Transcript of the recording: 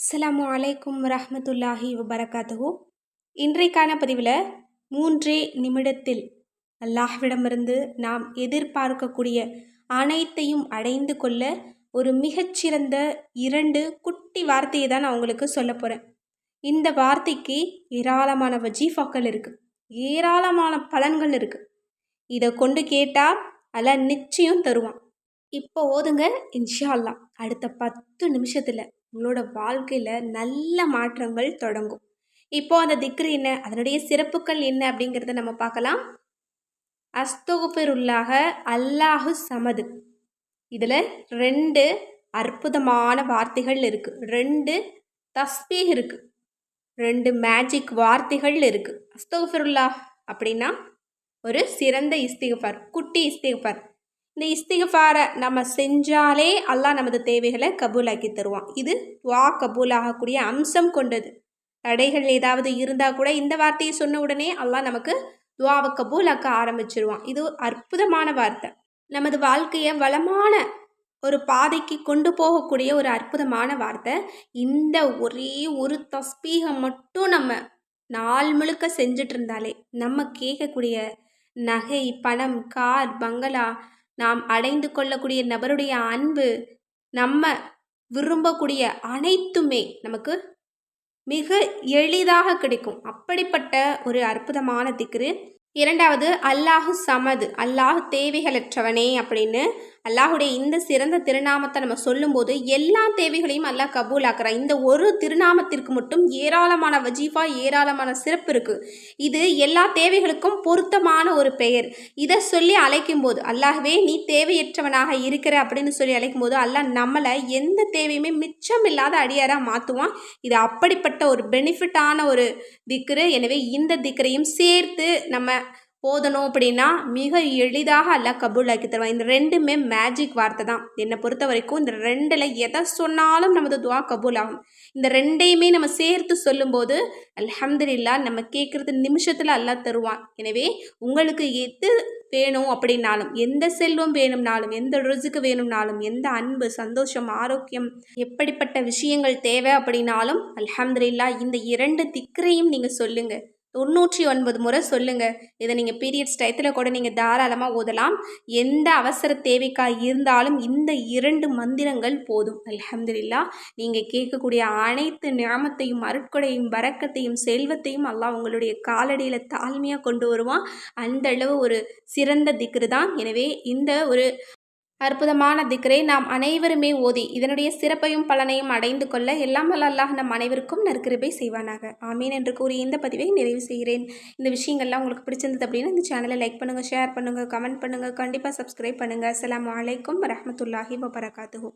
அஸ்ஸலாமு அலைக்கும் வரஹ்மத்துல்லாஹி வபரகாத்துஹு. இன்றைக்கான பதிவில் 3 நிமிடத்தில் அல்லாஹ்விடமிருந்து நாம் எதிர்பார்க்கக்கூடிய அனைத்தையும் அடைந்து கொள்ள ஒரு மிகச்சிறந்த 2 குட்டி வார்த்தையை தான் நான் உங்களுக்கு சொல்ல போகிறேன். இந்த வார்த்தைக்கு ஏராளமான வஜீஃபாக்கள் இருக்குது, ஏராளமான பலன்கள் இருக்குது. இதை கொண்டு கேட்டால் அல்லாஹ் நிச்சயம் தருவான். இப்போ ஓதுங்க, இன்ஷா அல்லாஹ் அடுத்த 10 நிமிஷத்தில் உங்களோட வாழ்க்கையில் நல்ல மாற்றங்கள் தொடங்கும். இப்போ அந்த திக்ரு என்ன, அதனுடைய சிறப்புகள் என்ன அப்படிங்கிறத நம்ம பார்க்கலாம். அஸ்தகுஃபிருல்லாஹ அல்லாஹு சமது. இதில் 2 அற்புதமான வார்த்தைகள் இருக்குது, 2 தஸ்பீஹ் இருக்குது, 2 மேஜிக் வார்த்தைகள் இருக்குது. அஸ்தகுஃபிருல்லாஹ் அப்படின்னா ஒரு சிறந்த இஸ்திக்ஃபார், குட்டி இஸ்திக்ஃபார். இந்த இஸ்திக்ஃபாரை நம்ம செஞ்சாலே அல்லாஹ் நமது தேவைகளை கபூலாக்கி தருவான். இது துவா கபூலாகக்கூடிய அம்சம் கொண்டது. தடைகள் ஏதாவது இருந்தால் கூட இந்த வார்த்தையை சொன்ன உடனே அல்லாஹ் நமக்கு துவாவை கபூலாக்க ஆரம்பிச்சிருவான். இது அற்புதமான வார்த்தை. நமது வாழ்க்கையை வளமான ஒரு பாதைக்கு கொண்டு போகக்கூடிய ஒரு அற்புதமான வார்த்தை. இந்த ஒரே ஒரு தஸ்பீகை மட்டும் நம்ம நாள் முழுக்க செஞ்சுட்டு இருந்தாலே நம்ம கேட்கக்கூடிய நகை, பணம், கார், பங்களா, நாம் அடைந்து கொள்ளக்கூடிய நபருடைய அன்பு, நம்ம விரும்பக்கூடிய அனைத்துமே நமக்கு மிக எளிதாக கிடைக்கும். அப்படிப்பட்ட ஒரு அற்புதமான திக்ரு. 2வது அல்லாஹு சமது, அல்லாஹ் தேவைகளற்றவனே அப்படின்னு அல்லாஹுடைய இந்த சிறந்த திருநாமத்தை நம்ம சொல்லும்போது எல்லா தேவைகளையும் அல்லாஹ் கபூலாக்குறான். இந்த ஒரு திருநாமத்திற்கு மட்டும் ஏராளமான வஜீஃபா, ஏராளமான சிறப்பு இருக்குது. இது எல்லா தேவைகளுக்கும் பொருத்தமான ஒரு பெயர். இதை சொல்லி அழைக்கும் போது, அல்லாஹ்வே நீ தேவையற்றவனாக இருக்கிற அப்படின்னு சொல்லி அழைக்கும் போது அல்லாஹ் நம்மளை எந்த தேவையுமே மிச்சம் இல்லாத அடியாராக மாற்றுவான். இது அப்படிப்பட்ட ஒரு பெனிஃபிட்டான ஒரு திக்ரு. எனவே இந்த திக்ரையும் சேர்த்து நம்ம போதணும் அப்படின்னா மிக எளிதாக அல்லாஹ் கபூலாக்கி தருவான். இந்த 2மே மேஜிக் வார்த்தை தான். என்னை பொறுத்த வரைக்கும் இந்த 2ல் எதை சொன்னாலும் நமது துவா கபூல் ஆகும். இந்த 2யுமே நம்ம சேர்த்து சொல்லும்போது அல்ஹம்துலில்லாஹ் நம்ம கேட்குறது நிமிஷத்தில் அல்லாஹ் தருவான். எனவே உங்களுக்கு எது வேணும் அப்படின்னாலும், எந்த செல்வம் வேணும்னாலும், எந்த ரிஸ்க் வேணும்னாலும், எந்த அன்பு, சந்தோஷம், ஆரோக்கியம், எப்படிப்பட்ட விஷயங்கள் தேவை அப்படின்னாலும் அல்ஹம்துலில்லாஹ் இந்த 2 திக்ரையும் நீங்கள் சொல்லுங்கள். 99 முறை சொல்லுங்கள். இதை நீங்கள் பீரியட்ஸ் டயத்தில் கூட நீங்கள் தாராளமாக ஓதலாம். எந்த அவசர தேவைக்காக இருந்தாலும் இந்த 2 மந்திரங்கள் போதும். அல்ஹம்துலில்லாஹ் நீங்கள் கேட்கக்கூடிய அனைத்து நியாமத்தையும், அருட்கொடையும், பரக்கத்தையும், செல்வத்தையும் அல்லாஹ் உங்களுடைய காலடியில் தாழ்மையாக கொண்டு வருவான். அந்த அளவு ஒரு சிறந்த திக்ரு தான். எனவே இந்த ஒரு அற்புதமான திக்ரை நாம் அனைவருமே ஓதி இதனுடைய சிறப்பையும் பலனையும் அடைந்து கொள்ள எல்லாம் வல்ல அல்லாஹ் நம் அனைவருக்கும் நற்கிருபை செய்வானாக. ஆமீன் என்று கூறி இந்த பதிவை நிறைவு செய்கிறேன். இந்த விஷயங்கள்லாம் உங்களுக்கு பிடிச்சிருந்தது அப்படின்னா இந்த சேனலை லைக் பண்ணுங்கள், ஷேர் பண்ணுங்கள், கமெண்ட் பண்ணுங்கள், கண்டிப்பாக சப்ஸ்கிரைப் பண்ணுங்கள். அஸ்ஸலாமு அலைக்கும் வரஹ்மத்துல்லாஹி வபரகாத்துஹு.